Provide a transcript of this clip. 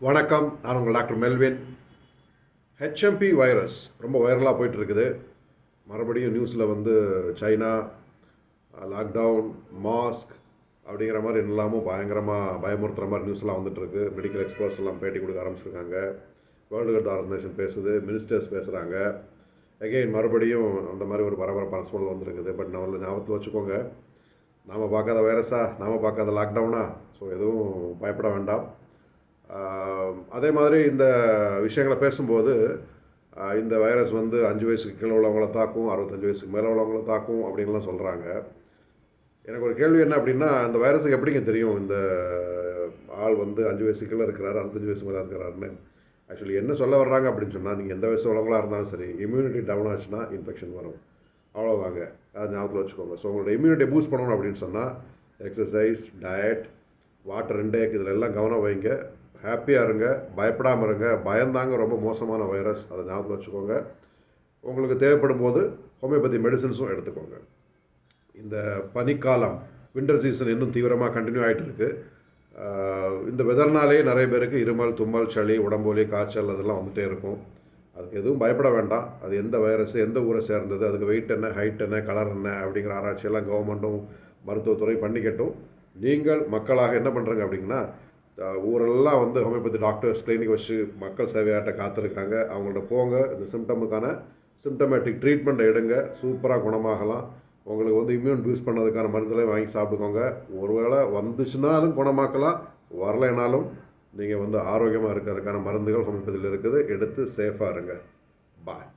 வணக்கம். நான் உங்கள் டாக்டர் மெல்வின். ஹெச்எம்பி வைரஸ் ரொம்ப வைரலாக போயிட்டு இருக்குது. மறுபடியும் நியூஸில் வந்து சைனா லாக்டவுன், மாஸ்க் அப்படிங்கிற மாதிரி எல்லாமும் பயங்கரமாக பயமுறுத்துகிற மாதிரி நியூஸ்லாம் வந்துட்டுருக்கு. மெடிக்கல் எக்ஸ்பர்ட்ஸ் எல்லாம் பேட்டி கொடுக்க ஆரம்பிச்சிருக்காங்க. வேர்ல்டு ஹெல்த் ஆர்கனைசேஷன் பேசுது, மினிஸ்டர்ஸ் பேசுகிறாங்க. எகெயின் மறுபடியும் அந்த மாதிரி ஒரு பரபரப்பான சூழல் வந்துருக்குது. பட் நம்ம ஞாபகத்தில் வச்சுக்கோங்க, நாம் பார்க்காத வைரஸா, நாம் பார்க்காத லாக்டவுனா? ஸோ எதுவும் பயப்பட வேண்டாம். அதே மாதிரி இந்த விஷயங்களை பேசும்போது இந்த வைரஸ் வந்து 5 வயசுக்கு கீழே உள்ளவங்கள தாக்கும், 65 வயசுக்கு மேலே உள்ளவங்கள தாக்கும் அப்படின்லாம் சொல்கிறாங்க. எனக்கு ஒரு கேள்வி என்ன அப்படின்னா, இந்த வைரஸுக்கு எப்படிங்க தெரியும் இந்த ஆள் வந்து 5 வயசுக்கு கீழே இருக்கிறாரு, 65 வயசு மேலே இருக்கிறாருன்னு? ஆக்சுவலி என்ன சொல்ல வர்றாங்க அப்படின்னு சொன்னால், நீங்கள் எந்த வயசு உள்ளவங்களாக இருந்தாலும் சரி, இம்யூனிட்டி டவுன் ஆச்சுன்னா இன்ஃபெக்ஷன் வரும். அவ்வளோதாங்க. அதை ஞாபகத்தில் வச்சுக்கோங்க. ஸோ உங்களோட இம்யூனிட்டியை பூஸ்ட் பண்ணணும் அப்படின்னு சொன்னால் எக்ஸசைஸ், டயட், வாட்டர் இன்டேக் இதில் எல்லாம் கவனம் வைங்க. ஹாப்பியாக இருங்க, பயப்படாமல் இருங்க. பயந்தாங்க ரொம்ப மோசமான வைரஸ், அதை ஞாபகம் வச்சுக்கோங்க. உங்களுக்கு தேவைப்படும் போது ஹோமியோபதி மெடிசன்ஸும் எடுத்துக்கோங்க. இந்த பனிக்காலம், வின்டர் சீசன் இன்னும் தீவிரமாக கண்டினியூ ஆகிட்டு இருக்குது. இந்த வெதர்னாலே நிறைய பேருக்கு இருமல், தும்மல், சளி, உடம்புலி, காய்ச்சல் அதெல்லாம் வந்துகிட்டே இருக்கும். அதுக்கு எதுவும் பயப்பட வேண்டாம். அது எந்த வைரஸ், எந்த ஊரை சேர்ந்தது, அதுக்கு வெயிட் என்ன, ஹைட் என்ன, கலர் என்ன அப்படிங்கிற ஆராய்ச்சியெல்லாம் கவர்மெண்ட்டும் மருத்துவத்துறை பண்ணிக்கட்டும். நீங்கள் மக்களாக என்ன பண்ணுறங்க அப்படின்னா, ஊரெல்லாம் வந்து ஹோமியோபதி டாக்டர்ஸ் கிளினிக் வச்சு மக்கள் சேவையாட்ட காத்திருக்காங்க. அவங்கள்ட்ட போங்க, இந்த சிம்டமுக்கான சிம்டமேட்டிக் ட்ரீட்மெண்ட் எடுங்க, சூப்பராக குணமாகலாம். உங்களுக்கு வந்து இம்யூன் பூஸ்ட் பண்ணதுக்கான மருந்துலையும் வாங்கி சாப்பிட்டுக்கோங்க. ஒருவேளை வந்துச்சுனாலும் குணமாக்கலாம், வரலைனாலும் நீங்கள் வந்து ஆரோக்கியமாக இருக்கிறதுக்கான மருந்துகள் ஹோமியோபதியில் இருக்குது. எடுத்து சேஃபாக இருங்க. பாய்.